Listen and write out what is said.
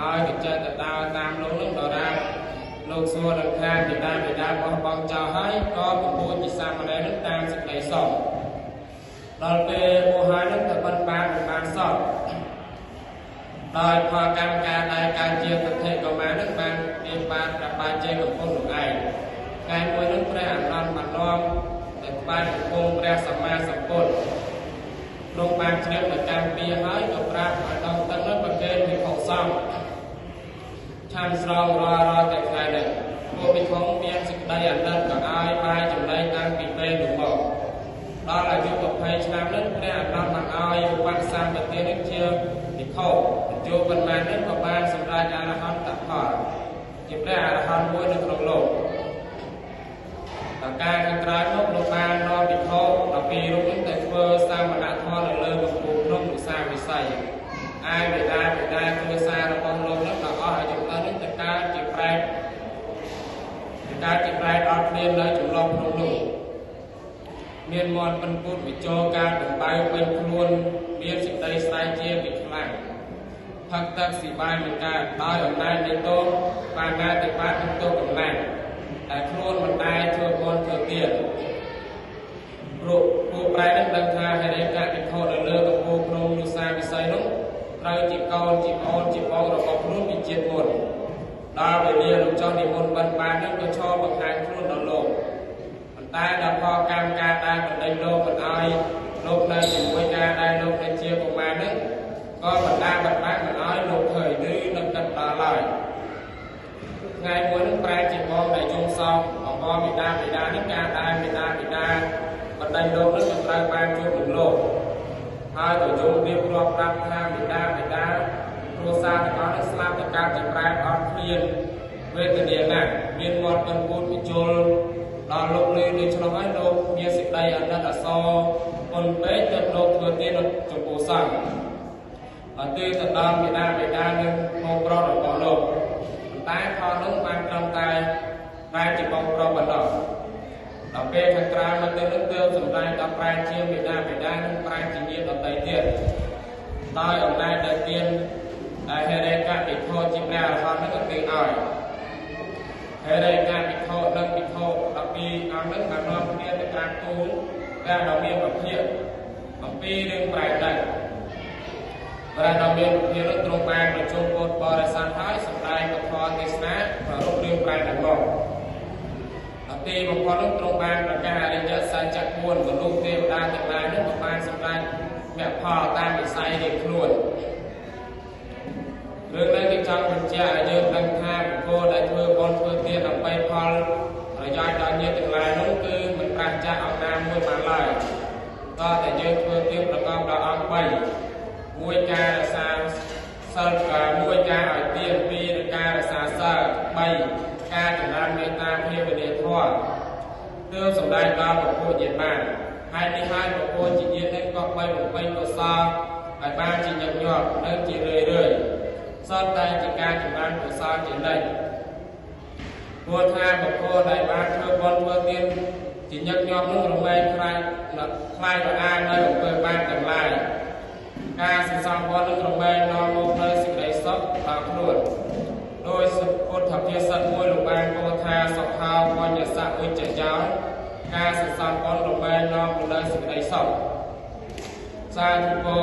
ឲ្យកិច្ចទៅតាមលោកនឹងដរាបលោកសួរនឹងខាងពីដាបោះបង់ចោលហើយក៏ពពុះជាសាមណេរនឹងតាមសេចក្តីសុខដល់ពេលពោះហើយនឹងទៅបិណ្ឌបាតបានសពដោយផលកម្មការដែលការជាប្រតិកុមារនឹងបានមានបានប្របាជ័យកំពុងលោកឯងថ្ងៃមួយនឹងព្រះអនន្តបាននាំទៅក្បែរកំពង់ព្រះសម្មាសម្ពុទ្ធលោកបានជ្រាបនៅកម្មពីហើយក៏ប្រាប់ឲ្យដងទឹកនោះប្រគេនភិក្ខុសង្ឃឆាន់ស្រងរាល់តែថ្ងៃនេះពួកភិក្ខុមានសេចក្តីអាណិតក៏ឲ្យបាយចំណីតាំងពីពេលនោះមកដល់អាយុ20ឆ្នាំនេះព្រះអនន្តបានឲ្យឧបសម្បទានេះជាភិក្ខុបញ្ចូលប៉ុន្មាននេះក៏បានសម្រេចអរហន្តផលជាព្រះអរហន្តមួយនៅក្នុងលោកដល់ការខាងក្រោយមកលោកបាននាំភិក្ខុ12រូបនេះទៅធ្វើសាមណធម៌នៅលើកំពូលភ្នំវិសាវិស័យអាយបិតាគ្រួសាររបស់លោកនោះក៏អស់អាយុទៅនេះទៅកើតជាប្រែតអត់មាននៅចន្លោះក្នុងនោះមានមន់ពិនពុតវិចោការបំបៅពេញខ្លួនមានសេចក្តីស្រែកជាពីខ្លាំងផឹកទឹកស៊ីបាយមិនកើតដោយអំណាចនៃទោសបានណាទៅបានទោសកំណាញ់តែខ្លួនមិនដែលធ្វើបន់ធ្វើទៀតពួកប្រែនឹងដឹងថាហេតុអីការពិខុនៅលើកំពូលភ្នំវិសាវិស័យនោះត្រូវជាកូនជាអូនជាបងរបស់ខ្លួនពីជាតិមុនដល់វេលាលោកចុះនិមន្តបិណ្ឌបាតនឹងក៏ឈរបង្ហាញខ្លួនដល់លោកប៉ុន្តែដល់ផលកម្មការដែលបណ្ដេញលោកមិនឲ្យលោកនៅជាមួយការដែលលោកនៅជាកុមារនឹងក៏បណ្ដាបបាក់មិនឲ្យលោកឃើញឬនឹងកាត់ដល់ឡើយថ្ងៃមួយនឹងប្រែជាបងដែលជុំសោកអបបិតានឹងការដែលបិតាបណ្ដេញលោកនឹងត្រូវបានជួបនឹងលោកហើយក៏ជុំរៀបរាប់ប្រាប់ថាបិតាគ្រួសារទាំងអស់នេះស្លាប់ទៅកើតតែប្រែអត់គ្មានវេទនាណាស់មានមាត់ពិនពុតវិជុលដល់លោកលឺដូច្នោះហើយលោកមានសេចក្តីអាណិតអាសូរប៉ុនពេកទៅលោកធ្វើទានចំពោះសង្ឃអត់ទេទៅដល់បិតានឹងមកប្រុសរបស់លោកប៉ុន្តែផលនោះបានត្រឹមតែបែរជាបងប្រុសបណ្ដោះដល់ពេលខាងក្រៅមកទៅនឹងទើបសម្ដែងដល់ប្រែជាបិតានឹងប្រែជាញាតិដទៃទៀតដោយអំណាចដែលទានដែលហេរេកៈភិក្ខុជាព្រះអរហន្តនឹងក៏គេឲ្យហេរេកៈភិក្ខុនិងភិក្ខុ12អង្គនឹងបាននាំគ្នាទៅក្រាបទូលព្រះដ៏មានពភាកអំពីរឿងប្រែដែរព្រះដ៏មានពភាកនោះទ្រង់បានប្រជុំពុទ្ធបរិស័ទហើយសម្ដែងពធទេសនាប្ររពរឿងប្រែទាំងមកទីបំផុតនោះទ្រង់បានប្រកាសអរិយសច្ចៈ4មនុស្សទេវតាទាំងឡាយនោះក៏បានសម្រេចមគ្គផលតាមវិស័យនៃខ្លួនរឿងនេះគេចង់បញ្ជាក់ឲ្យយើងដឹងថាបុគ្គលដែលធ្វើបុណ្យធ្វើទានដើម្បីផលប្រយោជន៍ដល់ញាតិទាំងឡាយនោះគឺមិនប្រាសចាកអង្គណាមួយបានឡើយតើតែយើងធ្វើទានប្រកបដោយអង្គ3មួយការរក្សាសិលមួយការឲ្យទាន2ការរក្សាសិល3ការចម្រើនមេត្តាភាវនាធម៌ទើបសម្ដែងដល់ពពុះញាតិបានហើយនេះហើយពពុះជាញាតិនេះក៏បីបំពេញកុសលឲ្យបានជាញឹកញាប់នៅជារឿយសតតែជាការចម្រើនកុសលជានិច្ចព្រោះថាបុគ្គលដែលបានធ្វើបុណ្យធ្វើទានជាញឹកញាប់នោះរមែងខ្លាយរអានៅអំពើបាបទាំងឡាយការសន្សំបុណ្យនឹងរមែងនាំមកនៅសេចក្តីសុខដល់ខ្លួនដោយពុទ្ធភាសិតមួយលោកបានពោលថាសុខោបញ្ញសៈវិជ្ជយោការសន្សំបុណ្យរមែងនាំមកនៅសេចក្តីសុខសាធុ